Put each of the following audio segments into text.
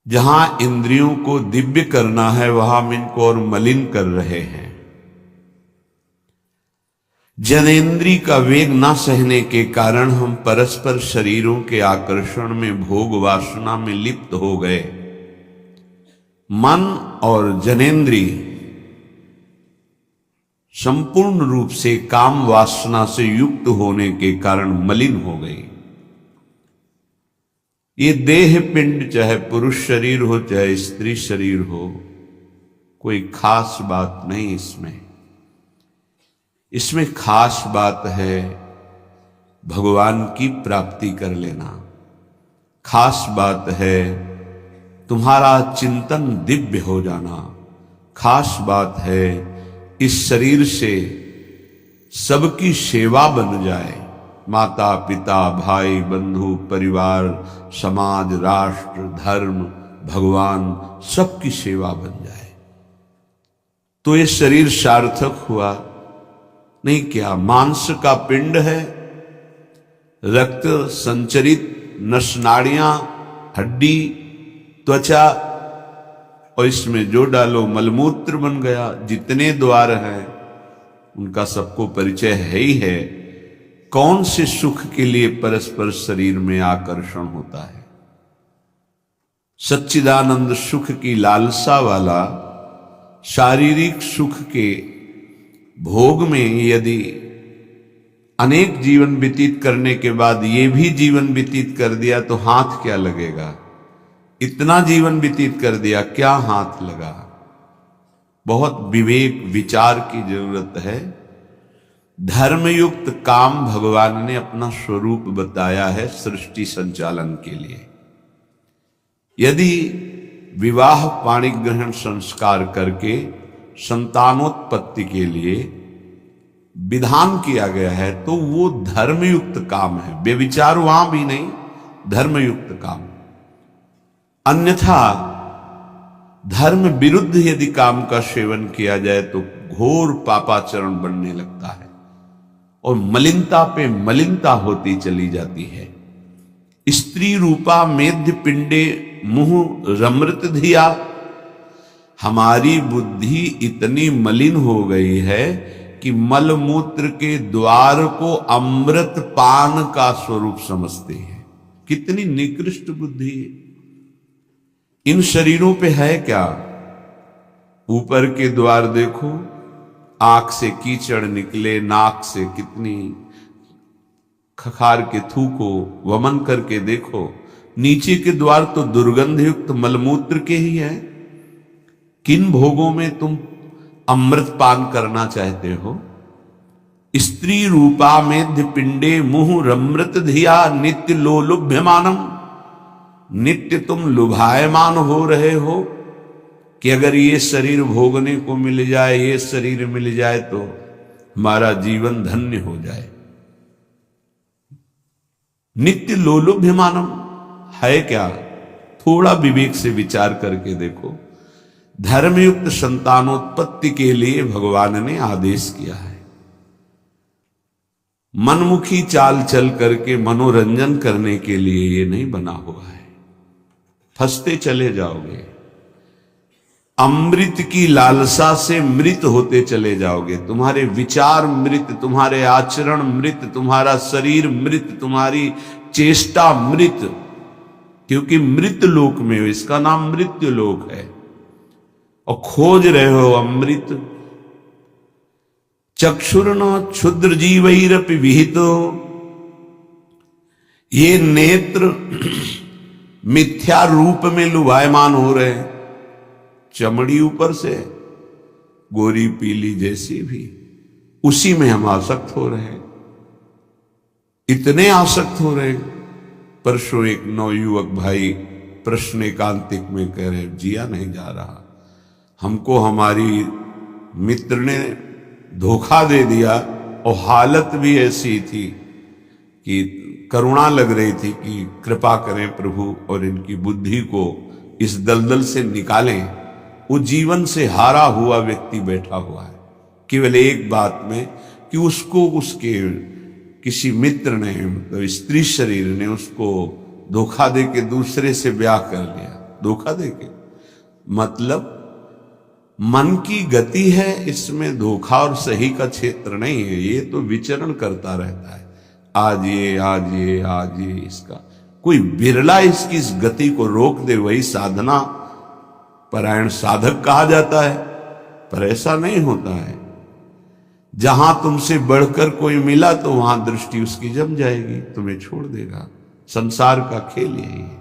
जहां इंद्रियों को दिव्य करना है वहां हम इनको और मलिन कर रहे हैं। जनेन्द्रिय का वेग न सहने के कारण हम परस्पर शरीरों के आकर्षण में भोग वासना में लिप्त हो गए। मन और जनेन्द्रिय संपूर्ण रूप से काम वासना से युक्त होने के कारण मलिन हो गई। ये देह पिंड चाहे पुरुष शरीर हो चाहे स्त्री शरीर हो, कोई खास बात नहीं इसमें खास बात है भगवान की प्राप्ति कर लेना। खास बात है तुम्हारा चिंतन दिव्य हो जाना। खास बात है इस शरीर से सबकी सेवा बन जाए। माता पिता भाई बंधु परिवार समाज राष्ट्र धर्म भगवान सबकी सेवा बन जाए तो ये शरीर सार्थक हुआ। नहीं क्या मांस का पिंड है, रक्त संचरित नसनाड़ियां हड्डी त्वचा और इसमें जो डालो मलमूत्र बन गया। जितने द्वार हैं उनका सबको परिचय है ही है। कौन से सुख के लिए परस्पर शरीर में आकर्षण होता है? सच्चिदानंद सुख की लालसा वाला शारीरिक सुख के भोग में यदि अनेक जीवन व्यतीत करने के बाद ये भी जीवन व्यतीत कर दिया तो हाथ क्या लगेगा? इतना जीवन व्यतीत कर दिया, क्या हाथ लगा? बहुत विवेक विचार की जरूरत है। धर्मयुक्त काम भगवान ने अपना स्वरूप बताया है सृष्टि संचालन के लिए। यदि विवाह पाणी ग्रहण संस्कार करके संतानोत्पत्ति के लिए विधान किया गया है तो वो धर्मयुक्त काम है। व्यभिचार वहां भी नहीं, धर्मयुक्त काम। अन्यथा धर्म विरुद्ध यदि काम का सेवन किया जाए तो घोर पापाचरण बनने लगता है और मलिनता पे मलिनता होती चली जाती है। स्त्री रूपा मेध्य पिंडे मुंह रमृत धिया। हमारी बुद्धि इतनी मलिन हो गई है कि मलमूत्र के द्वार को अमृत पान का स्वरूप समझते हैं। कितनी निकृष्ट बुद्धि है। इन शरीरों पे है क्या? ऊपर के द्वार देखो, आंख से कीचड़ निकले, नाक से कितनी खखार के थूको, वमन करके देखो। नीचे के द्वार तो दुर्गंध युक्त मलमूत्र के ही है। किन भोगों में तुम अमृत पान करना चाहते हो? स्त्री रूपा मेध्य पिंडे मुंह रमृत धिया नित्य लोलुभ्यमानम। नित्य तुम लुभायमान हो रहे हो कि अगर ये शरीर भोगने को मिल जाए, ये शरीर मिल जाए तो हमारा जीवन धन्य हो जाए। नित्य लोलुभ्यमानम है क्या? थोड़ा विवेक से विचार करके देखो। धर्मयुक्त संतानोत्पत्ति के लिए भगवान ने आदेश किया है। मनमुखी चाल चल करके मनोरंजन करने के लिए ये नहीं बना हुआ है। फंसते चले जाओगे। अमृत की लालसा से मृत होते चले जाओगे। तुम्हारे विचार मृत, तुम्हारे आचरण मृत, तुम्हारा शरीर मृत, तुम्हारी चेष्टा मृत। क्योंकि मृत लोक में हो, इसका नाम मृत्यु लोक है और खोज रहे हो अमृत। चक्षुर्न क्षुद्र जीवैरपि विहितो। ये नेत्र मिथ्या रूप में लुभायमान हो रहे हैं। चमड़ी ऊपर से गोरी पीली जैसी भी, उसी में हम आसक्त हो रहे हैं। इतने आसक्त हो रहे हैं। परसों एक नवयुवक भाई प्रश्न एकांतिक में कह रहे जिया नहीं जा रहा, हमको हमारी मित्र ने धोखा दे दिया और हालत भी ऐसी थी कि करुणा लग रही थी कि कृपा करें प्रभु और इनकी बुद्धि को इस दलदल से निकालें। वो जीवन से हारा हुआ व्यक्ति बैठा हुआ है केवल एक बात में कि उसको उसके किसी मित्र ने, मतलब स्त्री शरीर ने उसको धोखा दे के दूसरे से ब्याह कर लिया। धोखा देके मतलब मन की गति है, इसमें धोखा और सही का क्षेत्र नहीं है। ये तो विचरण करता रहता है, आज ये आज ये आज ये। इसका कोई बिरला इसकी इस गति को रोक दे, वही साधना परायण साधक कहा जाता है। पर ऐसा नहीं होता है। जहां तुमसे बढ़कर कोई मिला तो वहां दृष्टि उसकी जम जाएगी, तुम्हें छोड़ देगा। संसार का खेल यही है।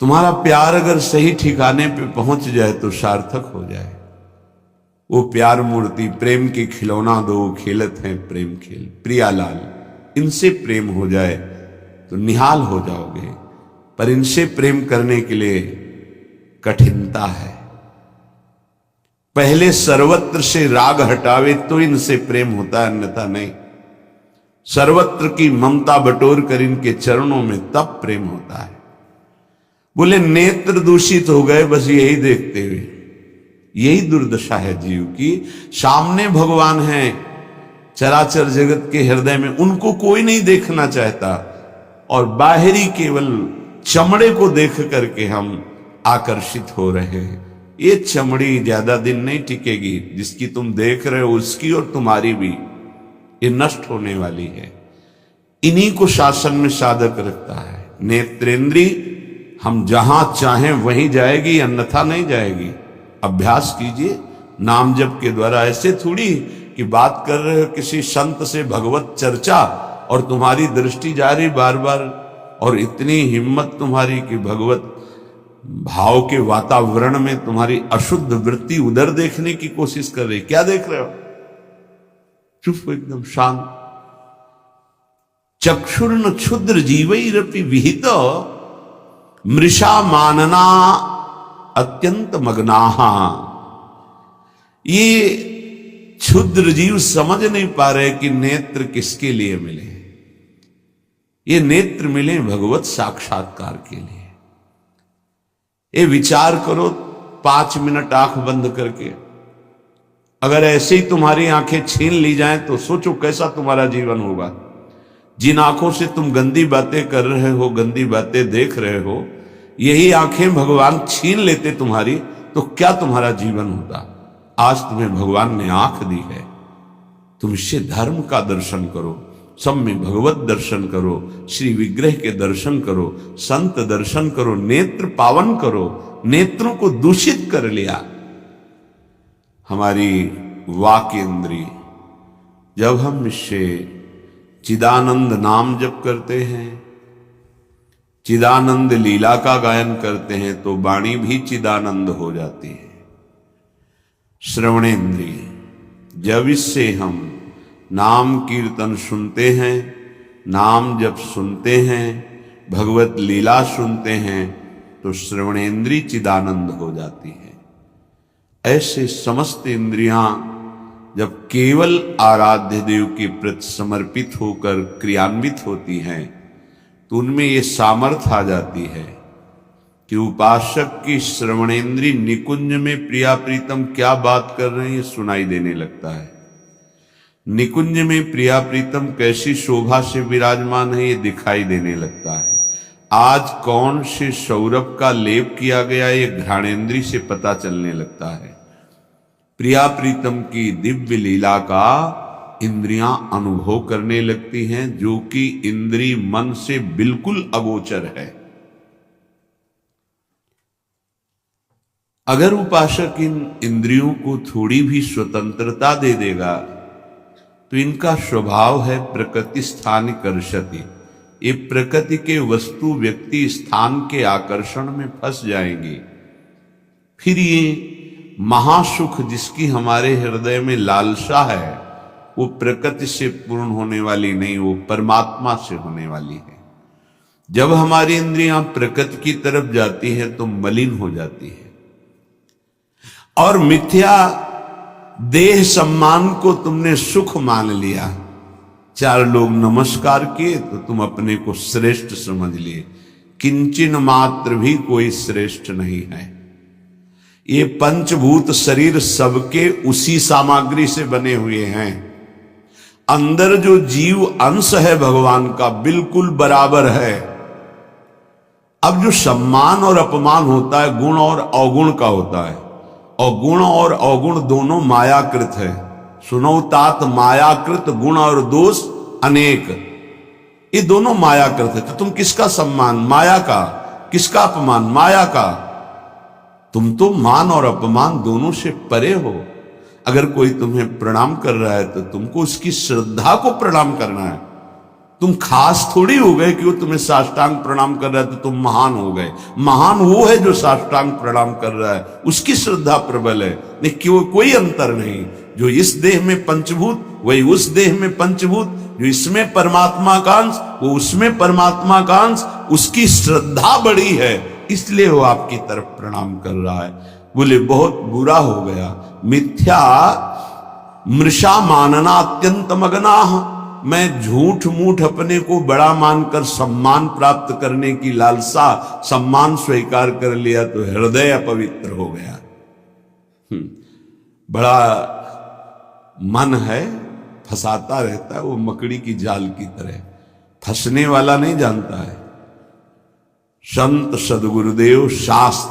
तुम्हारा प्यार अगर सही ठिकाने पे पहुंच जाए तो सार्थक हो जाए। वो प्यार मूर्ति प्रेम के खिलौना दो खेलत हैं प्रेम खेल, प्रियालाल, इनसे प्रेम हो जाए तो निहाल हो जाओगे। पर इनसे प्रेम करने के लिए कठिनता है। पहले सर्वत्र से राग हटावे तो इनसे प्रेम होता है, अन्यथा नहीं। सर्वत्र की ममता बटोर कर इनके चरणों में तब प्रेम होता है। बोले नेत्र दूषित हो गए बस यही देखते हुए। यही दुर्दशा है जीव की। सामने भगवान है चराचर जगत के हृदय में, उनको कोई नहीं देखना चाहता और बाहरी केवल चमड़े को देख करके हम आकर्षित हो रहे हैं। ये चमड़ी ज्यादा दिन नहीं टिकेगी, जिसकी तुम देख रहे हो उसकी और तुम्हारी भी, ये नष्ट होने वाली है। इन्हीं को शासन में साधक रखता है। नेत्रेंद्री हम जहां चाहें वहीं जाएगी, अन्यथा नहीं जाएगी। अभ्यास कीजिए नाम जप के द्वारा। ऐसे थोड़ी कि बात कर रहे हो किसी संत से भगवत चर्चा और तुम्हारी दृष्टि जा रही बार बार, और इतनी हिम्मत तुम्हारी कि भगवत भाव के वातावरण में तुम्हारी अशुद्ध वृत्ति उधर देखने की कोशिश कर रही। क्या देख रहे हो? चुप, एकदम शांत। चक्षुर्न क्षुद्र जीवैरपि विहित मृषा मानना अत्यंत मग्नाहा। ये क्षुद्र जीव समझ नहीं पा रहे कि नेत्र किसके लिए मिले। ये नेत्र मिले भगवत साक्षात्कार के लिए। ये विचार करो 5 मिनट आंख बंद करके, अगर ऐसे ही तुम्हारी आंखें छीन ली जाएं तो सोचो कैसा तुम्हारा जीवन होगा। जिन आंखों से तुम गंदी बातें कर रहे हो, गंदी बातें देख रहे हो, यही आंखें भगवान छीन लेते तुम्हारी, तो क्या तुम्हारा जीवन होता। आज तुम्हें भगवान ने आंख दी है, तुम इससे धर्म का दर्शन करो, सब में भगवत दर्शन करो, श्री विग्रह के दर्शन करो, संत दर्शन करो, नेत्र पावन करो। नेत्रों को दूषित कर लिया हमारी वाक इंद्री। जब हम इससे चिदानंद नाम जप करते हैं, चिदानंद लीला का गायन करते हैं, तो वाणी भी चिदानंद हो जाती है। श्रवणेन्द्रिय, जब इससे हम नाम कीर्तन सुनते हैं, नाम जब सुनते हैं, भगवत लीला सुनते हैं, तो श्रवणेन्द्रिय चिदानंद हो जाती है। ऐसे समस्त इंद्रियां जब केवल आराध्य देव के प्रति समर्पित होकर क्रियान्वित होती हैं, तो उनमें ये सामर्थ्य आ जाती है कि उपासक की श्रवणेन्द्रिय निकुंज में प्रिया प्रीतम क्या बात कर रहे हैं ये सुनाई देने लगता है। निकुंज में प्रिया प्रीतम कैसी शोभा से विराजमान है ये दिखाई देने लगता है। आज कौन से सौरभ का लेप किया गया ये घ्राणेन्द्रिय से पता चलने लगता है। प्रिया प्रीतम की दिव्य लीला का इंद्रियां अनुभव करने लगती हैं, जो कि इंद्रिय मन से बिल्कुल अगोचर है। अगर उपासक इन इंद्रियों को थोड़ी भी स्वतंत्रता दे देगा तो इनका स्वभाव है प्रकृति स्थान कर्षति। ये प्रकृति के वस्तु व्यक्ति स्थान के आकर्षण में फंस जाएंगे। फिर ये महासुख जिसकी हमारे हृदय में लालसा है वो प्रकृति से पूर्ण होने वाली नहीं, वो परमात्मा से होने वाली है। जब हमारी इंद्रियां प्रकृति की तरफ जाती हैं तो मलिन हो जाती है और मिथ्या देह सम्मान को तुमने सुख मान लिया। 4 लोग नमस्कार किए तो तुम अपने को श्रेष्ठ समझ लिए। किंचिन मात्र भी कोई श्रेष्ठ नहीं है। ये पंचभूत शरीर सबके उसी सामग्री से बने हुए हैं। अंदर जो जीव अंश है भगवान का बिल्कुल बराबर है। अब जो सम्मान और अपमान होता है गुण और अवगुण का होता है, और गुण और अवगुण दोनों मायाकृत है। सुनो तात मायाकृत गुण और दोष अनेक, ये दोनों मायाकृत है। तो तुम किसका सम्मान? माया का। किसका अपमान? माया का। तुम तो मान और अपमान दोनों से परे हो। अगर कोई तुम्हें प्रणाम कर रहा है तो तुमको उसकी श्रद्धा को प्रणाम करना है। तुम खास थोड़ी हो गए कि वो तुम्हें साष्टांग प्रणाम कर रहा है तो तुम महान हो गए। महान वो है जो साष्टांग प्रणाम कर रहा है, उसकी श्रद्धा प्रबल है। नहीं क्यों, कोई अंतर नहीं। जो इस देह में पंचभूत वही उस देह में पंचभूत, जो इसमें परमात्मा का अंश वो उसमें परमात्मा का अंश, उसकी श्रद्धा बड़ी है इसलिए वो आपकी तरफ प्रणाम कर रहा है। बोले बहुत बुरा हो गया। मिथ्या मृषा मानना अत्यंत मगनाह, मैं झूठ मूठ अपने को बड़ा मानकर सम्मान प्राप्त करने की लालसा, सम्मान स्वीकार कर लिया तो हृदय अपवित्र हो गया। बड़ा मन है, फंसाता रहता है, वो मकड़ी की जाल की तरह, फंसने वाला नहीं जानता है। संत सदगुरुदेव शास्त्र